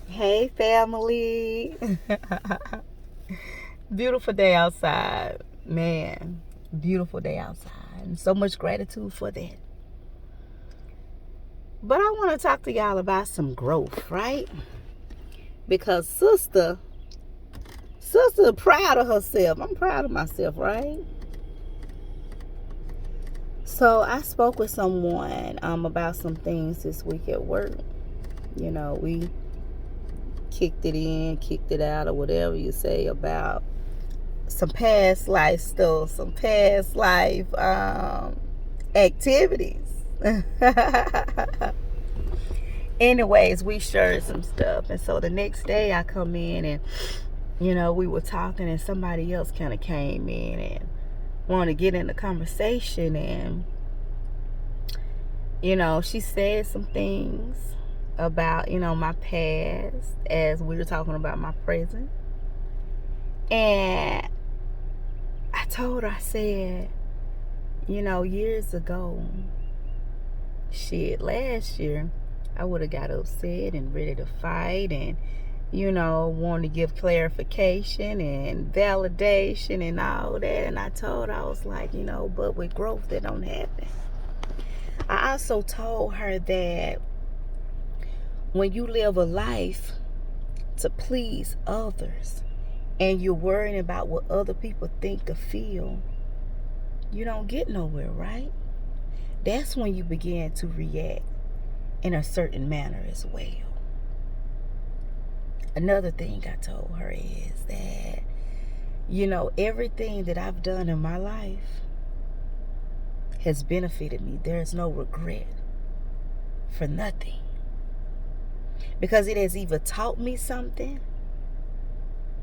Hey, family. Beautiful day outside. Man, beautiful day outside. And so much gratitude for that. But I want to talk to y'all about some growth, right? Because sister proud of herself. I'm proud of myself, right? So I spoke with someone about some things this week at work. You know, we kicked it in, kicked it out, or whatever you say about some past life stuff, some past life activities. Anyways, we shared some stuff, and so the next day I come in and we were talking, and somebody else kind of came in and wanted to get in the conversation, and she said some things about my past as we were talking about my present. And I told her, I said, years ago, last year, I would have got upset and ready to fight and, want to give clarification and validation and all that. And I told her, I was like, but with growth, that don't happen. I also told her that when you live a life to please others and you're worrying about what other people think or feel, you don't get nowhere, right? That's when you begin to react in a certain manner as well. Another thing I told her is that, everything that I've done in my life has benefited me. There's no regret for nothing. Because it has either taught me something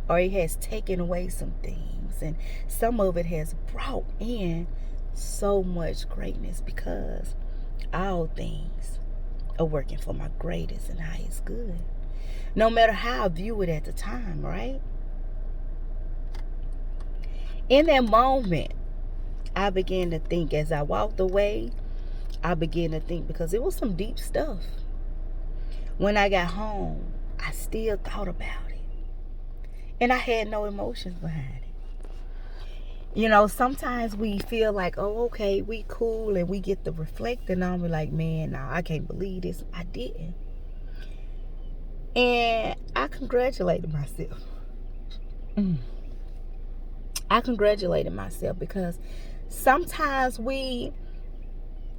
or it has taken away some things. And some of it has brought in so much greatness, because all things are working for my greatest and highest good. No matter how I view it at the time, right? In that moment, I began to think, as I walked away, I began to think, because it was some deep stuff. When I got home, I still thought about it. And I had no emotions behind it. Sometimes we feel like, oh, okay, we cool, and we get to reflecting on it like, man, nah, I can't believe this. I didn't. And I congratulated myself. I congratulated myself, because sometimes we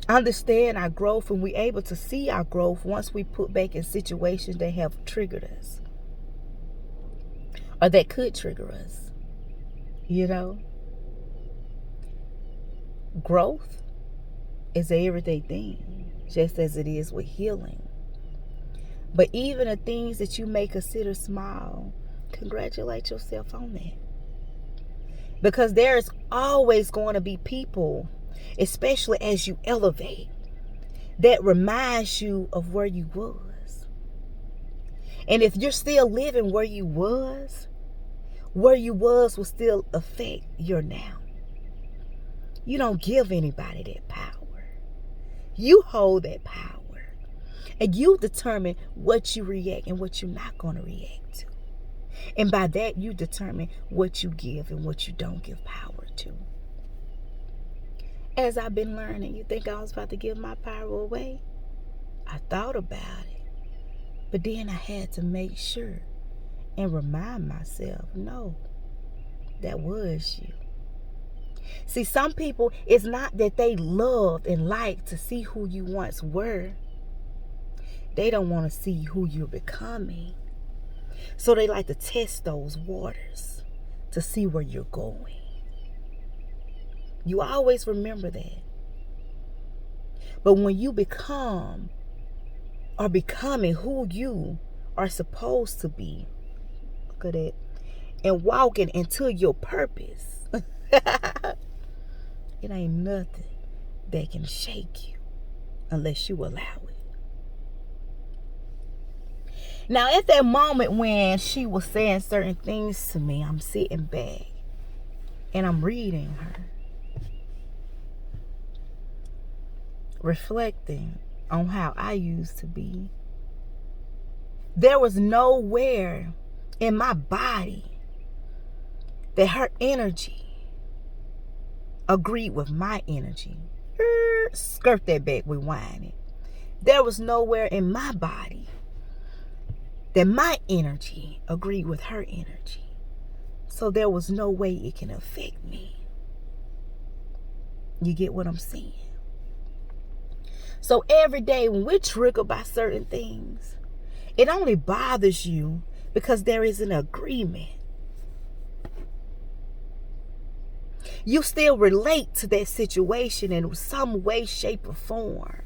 understand our growth and we're able to see our growth once we put back in situations that have triggered us or that could trigger us. Growth is an everyday thing, just as it is with healing. But even the things that you may consider small, congratulate yourself on that. Because there's always going to be people, especially as you elevate, that reminds you of where you was. And if you're still living where you was will still affect your now. You don't give anybody that power. You hold that power. And you determine what you react and what you're not going to react to. And by that, you determine what you give and what you don't give power to. As I've been learning, you think I was about to give my power away? I thought about it. But then I had to make sure and remind myself, no, that was you. See, some people, it's not that they love and like to see who you once were. They don't want to see who you're becoming. So they like to test those waters to see where you're going. You always remember that. But when you become or becoming who you are supposed to be, look at it, and walking into your purpose, it ain't nothing that can shake you unless you allow it. Now, at that moment when she was saying certain things to me, I'm sitting back and I'm reading her, reflecting on how I used to be There was nowhere in my body that her energy agreed with my energy. Skirt that back, rewind it. There was nowhere in my body that my energy agreed with her energy. So there was no way it can affect me. You get what I'm saying? So every day when we're triggered by certain things, it only bothers you because there is an agreement. You still relate to that situation in some way, shape, or form.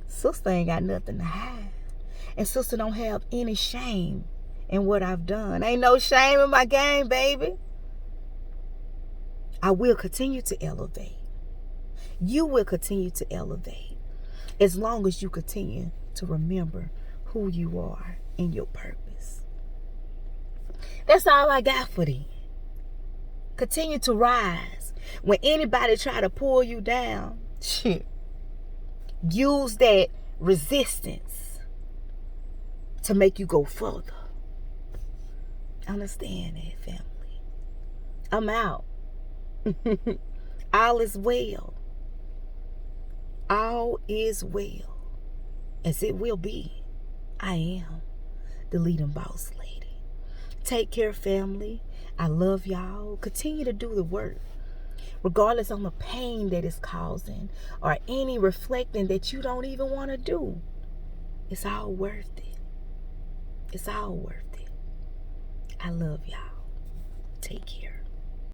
Sister ain't got nothing to hide. And sister don't have any shame in what I've done. Ain't no shame in my game, baby. I will continue to elevate. You will continue to elevate as long as you continue to remember who you are and your purpose. That's all I got for thee. Continue to rise. When anybody try to pull you down, use that resistance to make you go further. Understand that, family. I'm out. All is well. All is well. As it will be. I am the leading boss lady. Take care, family. I love y'all. Continue to do the work. Regardless of the pain that it's causing or any reflecting that you don't even want to do. It's all worth it. It's all worth it. I love y'all. Take care.